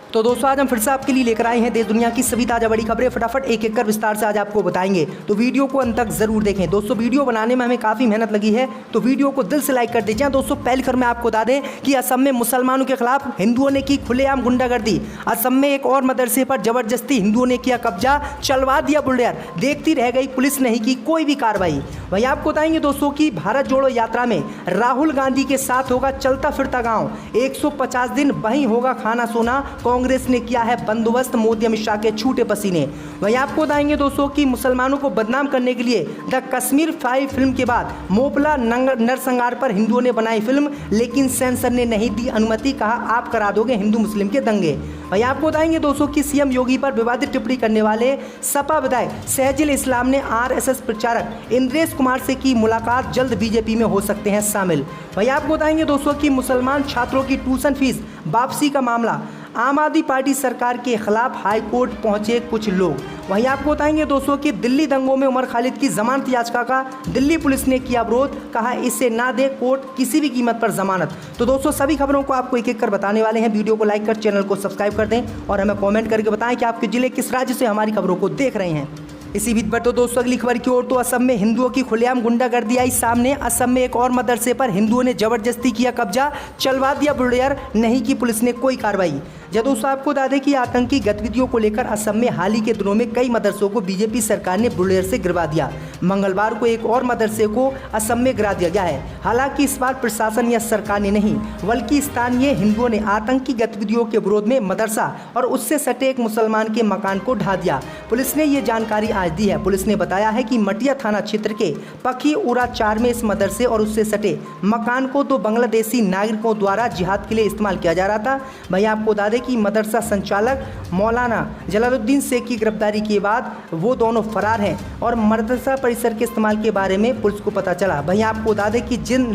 तो दोस्तों आज हम फिर से आपके लिए लेकर आए हैं देश दुनिया की सभी ताजा बड़ी खबरें। फटाफट एक एक कर विस्तार से आज आपको बताएंगे, तो वीडियो को अंत तक जरूर देखें। दोस्तों वीडियो बनाने में हमें काफ़ी मेहनत लगी है, तो वीडियो को दिल से लाइक कर दीजिए। दोस्तों पहली खबर में आपको बता दें कि असम में मुसलमानों के खिलाफ हिंदुओं ने की खुलेआम गुंडागर्दी। असम में एक और मदरसे पर जबरदस्ती हिंदुओं ने किया कब्जा, चलवा दिया बुलडोजर, देखती रह गई पुलिस, नहीं की कोई भी कार्रवाई। वहीं आपको बताएंगे दोस्तों की भारत जोड़ो यात्रा में राहुल गांधी के साथ होगा चलता फिरता गांव, 150 दिन वहीं होगा खाना सोना, कांग्रेस ने किया है बंदोबस्त, मोदी अमित शाह के छूटे पसीने। वहीं आपको बताएंगे दोस्तों कि मुसलमानों को बदनाम करने के लिए द कश्मीर फाइल फिल्म के बाद मोपला नरसंहार पर हिंदुओं ने बनाई फिल्म, लेकिन सेंसर ने नहीं दी अनुमति, कहा आप करा दोगे हिंदू मुस्लिम के दंगे। वहीं आपको बताएंगे दोस्तों कि सीएम योगी पर विवादित टिप्पणी करने वाले सपा विधायक सहजुल इस्लाम ने आरएसएस प्रचारक इंद्रेश कुमार से की मुलाकात, जल्द बीजेपी में हो सकते हैं शामिल। वहीं आपको बताएंगे दोस्तों कि मुसलमान छात्रों की ट्यूशन फीस वापसी का मामला, आम आदमी पार्टी सरकार के खिलाफ हाई कोर्ट पहुंचे कुछ लोग। वहीं आपको बताएंगे दोस्तों कि दिल्ली दंगों में उमर खालिद की जमानत याचिका का दिल्ली पुलिस ने किया विरोध, कहा इसे ना दे कोर्ट किसी भी कीमत पर जमानत। तो दोस्तों सभी खबरों को आपको एक एक कर बताने वाले हैं। वीडियो को लाइक कर चैनल को सब्सक्राइब कर दें और हमें कमेंट करके बताएं कि आपके जिले किस राज्य से हमारी खबरों को देख रहे हैं। इसी बीच पर तो दोस्तों अगली खबर की ओर, तो असम में हिंदुओं की खुलेआम गुंडागर्दी आई सामने। असम में एक और मदरसे पर हिंदुओं ने जबरदस्ती किया कब्जा, चलवा दिया बुलडोजर, नहीं की पुलिस ने कोई कार्रवाई। जब दोस्तों आपको बता दें कि आतंकी गतिविधियों को लेकर असम में हाल ही के दिनों में कई मदरसों को बीजेपी सरकार ने बुलडोजर से गिरवा दिया। मंगलवार को एक और मदरसे को असम में गिरा दिया गया है। हालांकि इस बार प्रशासन या सरकार ने नहीं, बल्कि स्थानीय हिंदुओं ने आतंकी गतिविधियों के विरोध में मदरसा और उससे सटे एक मुसलमान के मकान को ढा दिया। पुलिस ने ये जानकारी आज दी है। पुलिस ने बताया है कि मटिया थाना क्षेत्र के पखी उरा 4 में इस मदरसे और उससे सटे मकान को 2 बांग्लादेशी नागरिकों द्वारा जिहाद के लिए इस्तेमाल किया जा रहा था। वहीं आपको बता दें कि मदरसा संचालक मौलाना जलालुद्दीन शेख की गिरफ्तारी के बाद वो दोनों फरार हैं और मदरसा परिसर के इस्तेमाल के बारे में पुलिस को पता चला। वहीं आपको बता दें कि जिन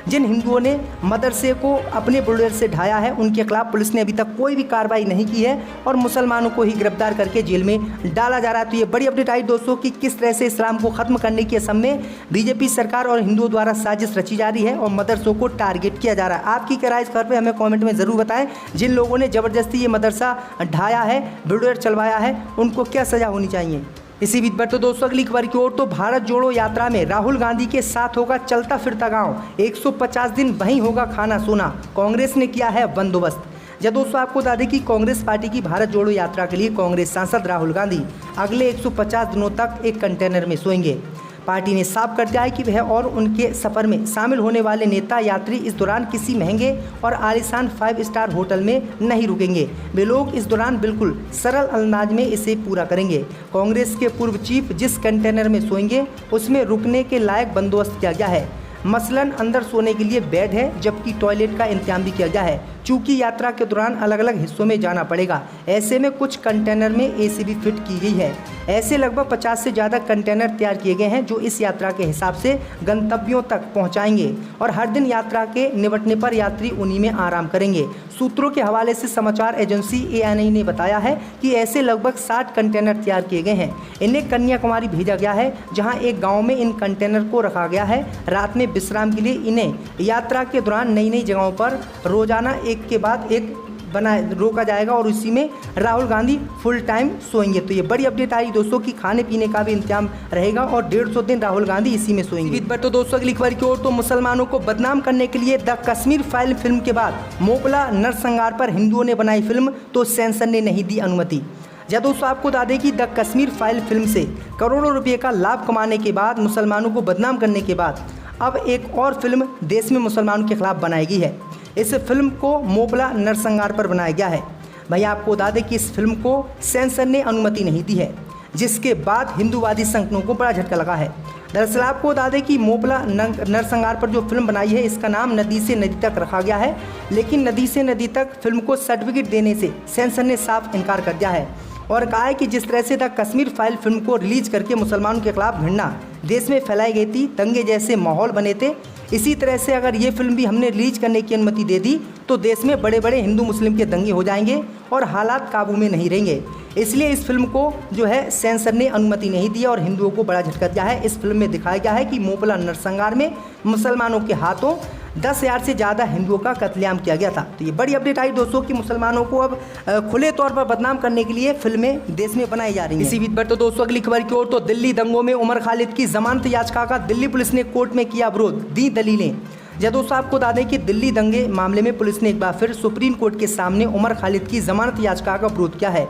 हिंदुओं ने मदरसे को अपने बुलडोजर से ढाया है, उनके खिलाफ पुलिस ने अभी तक कोई भी कार्रवाई नहीं की है और मुसलमानों को ही गिरफ्तार करके जेल में डाला जा रहा है। तो ये बड़ी अपडेट आई दोस्तों कि किस तरह से इस्लाम को खत्म करने की असम में बीजेपी सरकार और हिंदुओं द्वारा साजिश रची जा रही है और मदरसों को टारगेट किया जा रहा है। आपकी क्या राय इस खबर पे हमें कमेंट में जरूर बताएं। जिन लोगों ने जबरदस्ती ये मदरसा ढाया है, बुलडोजर चलवाया है, उनको क्या सजा होनी चाहिए। इसी बीच पर तो दोस्तों अगली खबर की ओर, तो भारत जोड़ो यात्रा में राहुल गांधी के साथ होगा चलता फिरता गांव, 150 दिन वहीं होगा खाना सोना, कांग्रेस ने किया है बंदोबस्त। जब दोस्तों आपको बता दें कि कांग्रेस पार्टी की भारत जोड़ो यात्रा के लिए कांग्रेस सांसद राहुल गांधी अगले 150 दिनों तक एक कंटेनर में सोएंगे। पार्टी ने साफ कर दिया है कि वह और उनके सफ़र में शामिल होने वाले नेता यात्री इस दौरान किसी महंगे और आलीशान 5 स्टार होटल में नहीं रुकेंगे। वे लोग इस दौरान बिल्कुल सरल अंदाज में इसे पूरा करेंगे। कांग्रेस के पूर्व चीफ जिस कंटेनर में सोएंगे उसमें रुकने के लायक बंदोबस्त किया गया है। मसलन अंदर सोने के लिए बेड है, जबकि टॉयलेट का इंतजाम भी किया गया है। चूँकि यात्रा के दौरान अलग अलग हिस्सों में जाना पड़ेगा, ऐसे में कुछ कंटेनर में एसी भी फिट की गई है। ऐसे लगभग 50 से ज़्यादा कंटेनर तैयार किए गए हैं जो इस यात्रा के हिसाब से गंतव्यों तक पहुंचाएंगे और हर दिन यात्रा के निपटने पर यात्री उन्हीं में आराम करेंगे। सूत्रों के हवाले से समाचार एजेंसी ANI ने बताया है कि ऐसे लगभग 60 कंटेनर तैयार किए गए हैं। इन्हें कन्याकुमारी भेजा गया है, जहाँ एक गाँव में इन कंटेनर को रखा गया है। रात में विश्राम के लिए इन्हें यात्रा के दौरान नई नई जगहों पर रोजाना एक के बाद एक रोका जाएगा और इसी में राहुल गांधी फुल टाइम सोएंगे। तो ये बड़ी अपडेट आई दोस्तों कि खाने पीने का भी इंतजाम रहेगा और 150 दिन राहुल गांधी इसी में सोएंगे। इस पर तो दोस्तों अगली खबर की ओर, तो मुसलमानों को बदनाम करने के लिए द कश्मीर फाइल फिल्म के बाद मोपला नरसंहार पर हिंदुओं ने बनाई फिल्म, तो सेंसर ने नहीं दी अनुमति। जब दोस्तों आपको बता दें कि द कश्मीर फाइल फिल्म से करोड़ों रुपये का लाभ कमाने के बाद, मुसलमानों को बदनाम करने के बाद अब एक और फिल्म देश में मुसलमानों के खिलाफ बनाई गई है। इस फिल्म को मोपला नरसंहार पर बनाया गया है। भाई आपको बता दें कि इस फिल्म को सेंसर ने अनुमति नहीं दी है, जिसके बाद हिंदूवादी संगठनों को बड़ा झटका लगा है। दरअसल आपको बता दें कि मोपला नरसंहार पर जो फिल्म बनाई है, इसका नाम नदी से नदी तक रखा गया है, लेकिन नदी से नदी तक फिल्म को सर्टिफिकेट देने से सेंसर ने साफ इनकार कर दिया है और कहा है कि जिस तरह से द कश्मीर फाइल फिल्म को रिलीज करके मुसलमानों के खिलाफ घृणा देश में फैलाई गई थी, दंगे जैसे माहौल बने थे, इसी तरह से अगर ये फिल्म भी हमने रिलीज करने की अनुमति दे दी तो देश में बड़े बड़े हिंदू मुस्लिम के दंगे हो जाएंगे और हालात काबू में नहीं रहेंगे। इसलिए इस फिल्म को जो है सेंसर ने अनुमति नहीं दी और हिंदुओं को बड़ा झटका दिया है। इस फिल्म में दिखाया गया है कि मोपला नरसंहार में मुसलमानों के हाथों 10,000 से ज़्यादा हिंदुओं का कत्लेआम किया गया था। तो ये बड़ी अपडेट आई दोस्तों कि मुसलमानों को अब खुले तौर पर बदनाम करने के लिए फिल्में देश में बनाई जा रही हैं। इसी बीच पर तो दोस्तों अगली खबर की ओर, तो दिल्ली दंगों में उमर खालिद की जमानत याचिका का दिल्ली पुलिस ने कोर्ट में किया विरोध, दी दलीलें। दोस्तों आपको बता दें कि दिल्ली दंगे मामले में पुलिस ने एक बार फिर सुप्रीम कोर्ट के सामने उमर खालिद की जमानत याचिका का विरोध किया है।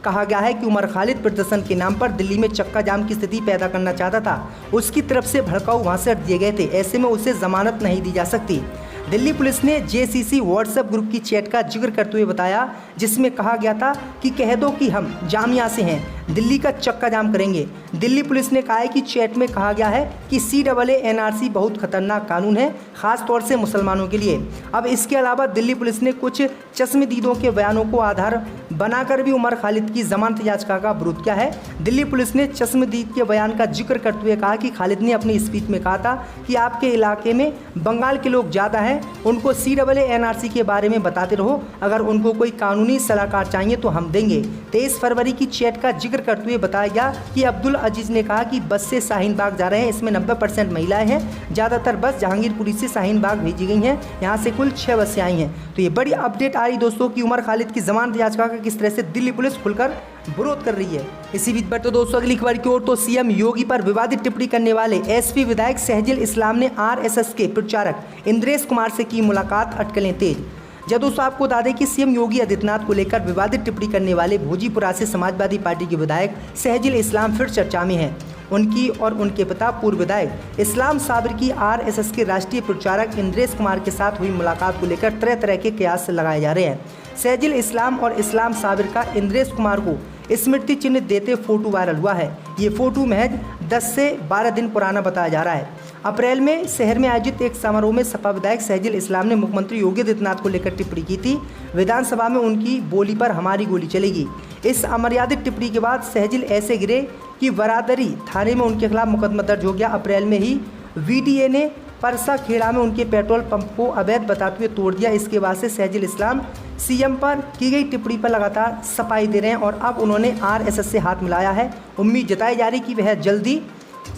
कहा गया है कि उमर खालिद प्रदर्शन के नाम पर दिल्ली में चक्का जाम की स्थिति पैदा करना चाहता था। उसकी तरफ से भड़काऊ भाषण दिए गए थे, ऐसे में उसे जमानत नहीं दी जा सकती। दिल्ली पुलिस ने जेसीसी व्हाट्सएप ग्रुप की चैट का जिक्र करते हुए बताया, जिसमें कहा गया था कि कह दो कि हम जामिया से हैं, दिल्ली का चक्का जाम करेंगे। दिल्ली पुलिस ने कहा है कि चैट में कहा गया है कि CAA NRC बहुत खतरनाक कानून है, खास तौर से मुसलमानों के लिए। अब इसके अलावा दिल्ली पुलिस ने कुछ चश्मदीदों के बयानों को आधार बनाकर भी उमर खालिद की जमानत याचिका का विरोध किया है। दिल्ली पुलिस ने चश्मदीद के बयान का जिक्र करते हुए कहा कि खालिद ने अपनी स्पीच में कहा था कि आपके इलाके में बंगाल के लोग ज़्यादा हैं, उनको CAA NRC के बारे में बताते रहो, अगर उनको कोई कानूनी सलाहकार चाहिए तो हम देंगे। 23 फरवरी की चैट का जिक्र करते हुए बताया गया कि अब्दुल अजीज़ ने कहा कि बस से शाहीन बाग जा रहे हैं, इसमें 90% महिलाएं हैं, ज़्यादातर बस जहांगीरपुरी से शाहीन बाग भेजी गई हैं, यहाँ से कुल 6 बसें आई हैं। तो ये बड़ी अपडेट आ रही दोस्तों कि उमर खालिद की जमानत याचिका का किस तरह से दिल्ली पुलिस खुलकर विरोध कर रही है। इसी बीच पर तो दोस्तों अगली खबर की ओर, तो CM योगी पर विवादित टिप्पणी करने वाले SP विधायक सहजिल इस्लाम ने RSS के प्रचारक इंद्रेश कुमार से की मुलाकात, अटकलें तेज। दोस्तों आपको बता दें कि CM योगी आदित्यनाथ को लेकर विवादित टिप्पणी करने वाले भोजीपुरा से समाजवादी पार्टी के विधायक सहजिल इस्लाम फिर चर्चा में हैं। उनकी और उनके पिता पूर्व विधायक इस्लाम साबिर की RSS के राष्ट्रीय प्रचारक इंद्रेश कुमार के साथ हुई मुलाकात को लेकर तरह तरह के कयास लगाए जा रहे हैं। सहजिल इस्लाम और इस्लाम साबिर का इंद्रेश कुमार को स्मृति चिन्ह देते फोटो वायरल हुआ है। ये फोटो महज 10 से 12 दिन पुराना बताया जा रहा है। अप्रैल में शहर में आयोजित एक समारोह में सपा विधायक सहजिल इस्लाम ने मुख्यमंत्री योगी आदित्यनाथ को लेकर टिप्पणी की थी। विधानसभा में उनकी बोली पर हमारी गोली चलेगी। इस अमर्यादित टिप्पणी के बाद सहजिल ऐसे गिरे कि बरादरी थाने में उनके खिलाफ मुकदमा दर्ज हो गया। अप्रैल में ही VDA ने परसा खेड़ा में उनके पेट्रोल पंप को अवैध बताते हुए तोड़ दिया। इसके बाद से सहजिल इस्लाम CM पर की गई टिप्पणी पर लगातार सफाई दे रहे हैं और अब उन्होंने RSS से हाथ मिलाया है। उम्मीद जताई जा रही कि वह जल्दी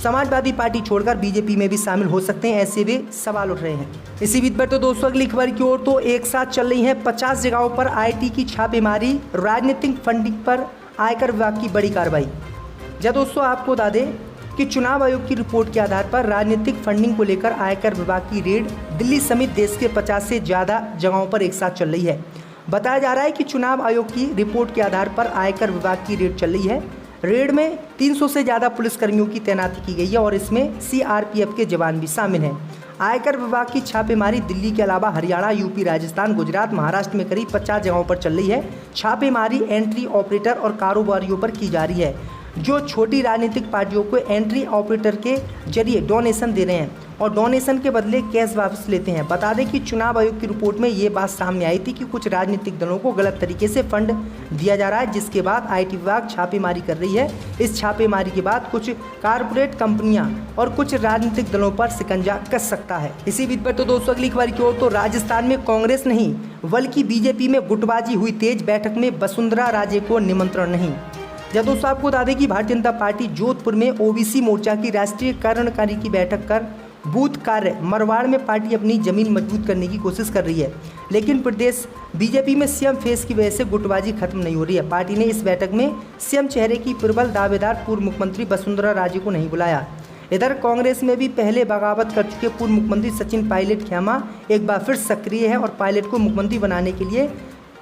समाजवादी पार्टी छोड़कर BJP में भी शामिल हो सकते हैं, ऐसे भी सवाल उठ रहे हैं। इसी बीच पर तो दोस्तों अगली खबर की ओर, तो एक साथ चल रही है 50 जगहों पर IT की छापेमारी, राजनीतिक फंडिंग पर आयकर विभाग की बड़ी कार्रवाई। दोस्तों आपको बता दें कि चुनाव आयोग की रिपोर्ट के आधार पर राजनीतिक फंडिंग को लेकर आयकर विभाग की रेड दिल्ली समेत देश के 50 से ज़्यादा जगहों पर एक साथ चल रही है। बताया जा रहा है कि चुनाव आयोग की रिपोर्ट के आधार पर आयकर विभाग की रेड चल रही है। रेड में 300 से ज़्यादा पुलिसकर्मियों की तैनाती की गई है और इसमें CRPF के जवान भी शामिल हैं। आयकर विभाग की छापेमारी दिल्ली के अलावा हरियाणा, UP, राजस्थान, गुजरात, महाराष्ट्र में करीब 50 जगहों पर चल रही है। छापेमारी एंट्री ऑपरेटर और कारोबारियों पर की जा रही है जो छोटी राजनीतिक पार्टियों को एंट्री ऑपरेटर के जरिए डोनेशन दे रहे हैं और डोनेशन के बदले कैश वापस लेते हैं। बता दें कि चुनाव आयोग की रिपोर्ट में ये बात सामने आई थी कि कुछ राजनीतिक दलों को गलत तरीके से फंड दिया जा रहा है, जिसके बाद IT विभाग छापेमारी कर रही है। इस छापेमारी के बाद कुछ कारपोरेट कंपनियां और कुछ राजनीतिक दलों पर शिकंजा कस सकता है। इसी बीच पर तो दोस्तों अगली खबर की ओर, तो राजस्थान में कांग्रेस नहीं बल्कि BJP में गुटबाजी हुई तेज, बैठक में वसुंधरा राजे को निमंत्रण नहीं। दोस्तों आपको बता दें कि भारतीय जनता पार्टी जोधपुर में OBC मोर्चा की राष्ट्रीय कार्यकारिणी की बैठक कर बूथ कार्य मरवाड़ में पार्टी अपनी जमीन मजबूत करने की कोशिश कर रही है, लेकिन प्रदेश BJP में CM फेस की वजह से गुटबाजी खत्म नहीं हो रही है। पार्टी ने इस बैठक में CM चेहरे की प्रबल दावेदार पूर्व मुख्यमंत्री वसुंधरा राजे को नहीं बुलाया। इधर कांग्रेस में भी पहले बगावत कर चुके पूर्व मुख्यमंत्री सचिन पायलट खेमा एक बार फिर सक्रिय है और पायलट को मुख्यमंत्री बनाने के लिए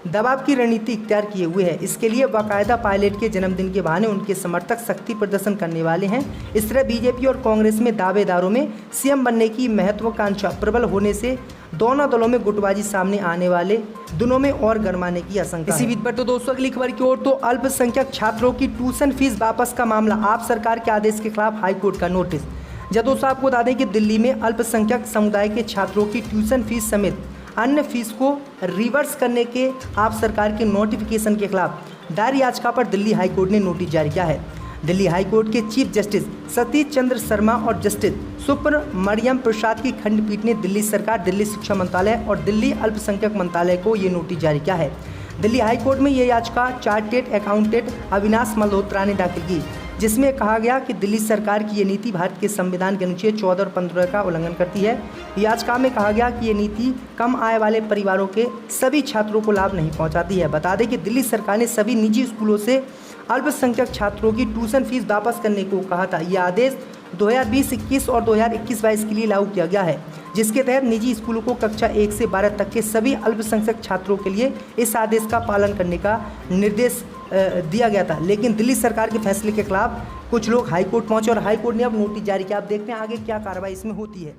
दबाव की रणनीति इख्तियार किए हुए है। इसके लिए बाकायदा पायलट के जन्मदिन के बहाने उनके समर्थक शक्ति प्रदर्शन करने वाले हैं। इस तरह BJP और कांग्रेस में दावेदारों में CM बनने की महत्वाकांक्षा प्रबल होने से दोनों दलों में गुटबाजी सामने आने वाले दिनों में और गरमाने की आशंका। इसी बीच पर तो दोस्तों अगली खबर की ओर, तो अल्पसंख्यक छात्रों की ट्यूशन फीस वापस का मामला, आप सरकार के आदेश के खिलाफ हाईकोर्ट का नोटिस। दोस्तों आपको बता दें कि दिल्ली में अल्पसंख्यक समुदाय के छात्रों की ट्यूशन फीस समेत अन्य फीस को रिवर्स करने के आप सरकार के नोटिफिकेशन के खिलाफ दायर याचिका पर दिल्ली हाईकोर्ट ने नोटिस जारी किया है। दिल्ली हाईकोर्ट के चीफ जस्टिस सतीश चंद्र शर्मा और जस्टिस सुब्रमण्यम प्रसाद की खंडपीठ ने दिल्ली सरकार, दिल्ली शिक्षा मंत्रालय और दिल्ली अल्पसंख्यक मंत्रालय को ये नोटिस जारी किया है। दिल्ली हाईकोर्ट में ये याचिका चार्टेड अकाउंटेंट अविनाश मल्होत्रा ने दाखिल की। जिसमें कहा गया कि दिल्ली सरकार की ये नीति भारत के संविधान के अनुच्छेद 14 और 15 का उल्लंघन करती है। याचिका में कहा गया कि ये नीति कम आय वाले परिवारों के सभी छात्रों को लाभ नहीं पहुंचाती है। बता दें कि दिल्ली सरकार ने सभी निजी स्कूलों से अल्पसंख्यक छात्रों की ट्यूशन फीस वापस करने को कहा था। यह आदेश 2020-21 और 2021-22 के लिए लागू किया गया है, जिसके तहत निजी स्कूलों को कक्षा 1 से 12 तक के सभी अल्पसंख्यक छात्रों के लिए इस आदेश का पालन करने का निर्देश दिया गया था। लेकिन दिल्ली सरकार के फैसले के खिलाफ कुछ लोग हाईकोर्ट पहुंचे और हाईकोर्ट ने अब नोटिस जारी किया। आप देखते हैं आगे क्या कार्रवाई इसमें होती है।